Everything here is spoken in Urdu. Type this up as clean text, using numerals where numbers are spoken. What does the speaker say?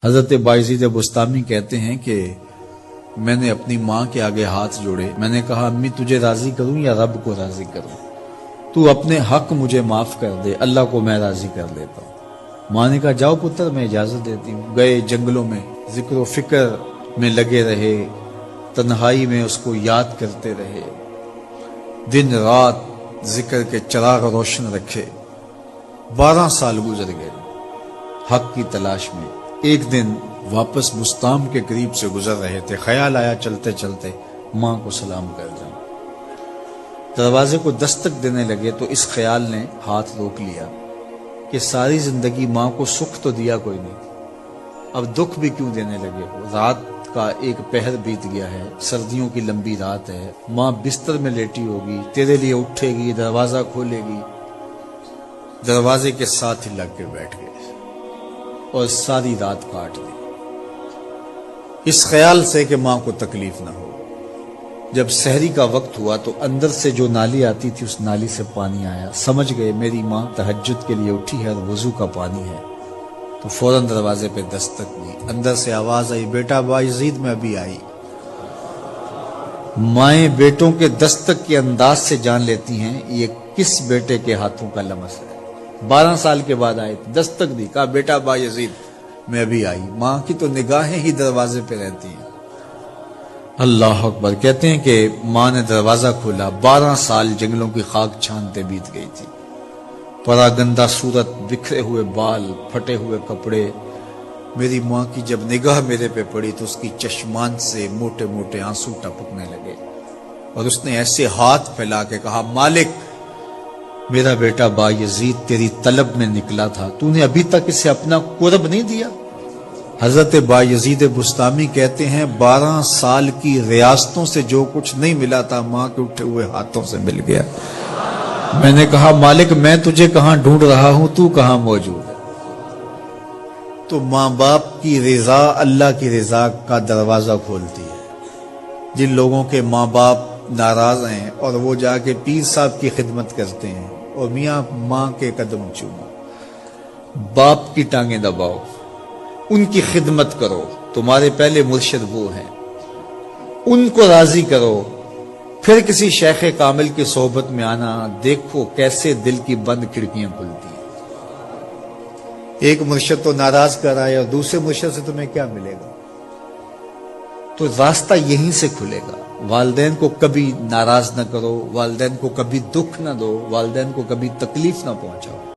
حضرت بایزید بستامی کہتے ہیں کہ میں نے اپنی ماں کے آگے ہاتھ جوڑے، میں نے کہا امی تجھے راضی کروں یا رب کو راضی کروں؟ تو اپنے حق مجھے معاف کر دے، اللہ کو میں راضی کر لیتا ہوں۔ ماں نے کہا جاؤ پتر میں اجازت دیتی ہوں۔ گئے جنگلوں میں ذکر و فکر میں لگے رہے، تنہائی میں اس کو یاد کرتے رہے، دن رات ذکر کے چراغ روشن رکھے۔ 12 سال گزر گئے حق کی تلاش میں۔ ایک دن واپس بستام کے قریب سے گزر رہے تھے، خیال آیا چلتے چلتے ماں کو سلام کر جاؤں۔ دروازے کو دستک دینے لگے تو اس خیال نے ہاتھ روک لیا کہ ساری زندگی ماں کو سکھ تو دیا کوئی نہیں، اب دکھ بھی کیوں دینے لگے ہو؟ رات کا ایک پہر بیت گیا ہے، سردیوں کی لمبی رات ہے، ماں بستر میں لیٹی ہوگی، تیرے لیے اٹھے گی، دروازہ کھولے گی۔ دروازے کے ساتھ ہی لگ کے بیٹھ گئے اور ساری رات کاٹ دی، اس خیال سے کہ ماں کو تکلیف نہ ہو۔ جب سحری کا وقت ہوا تو اندر سے جو نالی آتی تھی اس نالی سے پانی آیا، سمجھ گئے میری ماں تہجد کے لیے اٹھی ہے اور وضو کا پانی ہے، تو فوراً دروازے پہ دستک دی۔ اندر سے آواز آئی بیٹا بایزید میں ابھی آئی۔ مائیں بیٹوں کے دستک کے انداز سے جان لیتی ہیں یہ کس بیٹے کے ہاتھوں کا لمس ہے۔ 12 سال کے بعد آئے، دستک دی، کہا بیٹا بایزید میں ابھی آئی۔ ماں کی تو نگاہیں ہی دروازے پہ رہتی ہیں۔ اللہ اکبر۔ کہتے ہیں کہ ماں نے دروازہ کھولا، 12 سال جنگلوں کی خاک چھانتے بیت گئی تھی، پراگندہ صورت، بکھرے ہوئے بال، پھٹے ہوئے کپڑے۔ میری ماں کی جب نگاہ میرے پہ پڑی تو اس کی چشمان سے موٹے موٹے آنسو ٹپکنے لگے، اور اس نے ایسے ہاتھ پھیلا کے کہا مالک میرا بیٹا بایزید تیری طلب میں نکلا تھا، تو نے ابھی تک اسے اپنا قرب نہیں دیا۔ حضرت بایزید بستامی کہتے ہیں 12 سال کی ریاستوں سے جو کچھ نہیں ملا تھا ماں کے اٹھے ہوئے ہاتھوں سے مل گیا۔ میں نے کہا مالک میں تجھے کہاں ڈھونڈ رہا ہوں، تو کہاں موجود ہے؟ تو ماں باپ کی رضا اللہ کی رضا کا دروازہ کھولتی ہے۔ جن لوگوں کے ماں باپ ناراض ہیں اور وہ جا کے پیر صاحب کی خدمت کرتے ہیں اور میاں ماں کے قدم چومو، باپ کی ٹانگیں دباؤ، ان کی خدمت کرو، تمہارے پہلے مرشد وہ ہیں، ان کو راضی کرو، پھر کسی شیخ کامل کی صحبت میں آنا، دیکھو کیسے دل کی بند کھڑکیاں کھلتی ہیں۔ ایک مرشد تو ناراض کر آئے اور دوسرے مرشد سے تمہیں کیا ملے گا؟ تو راستہ یہیں سے کھلے گا۔ والدین کو کبھی ناراض نہ کرو، والدین کو کبھی دکھ نہ دو، والدین کو کبھی تکلیف نہ پہنچاؤ۔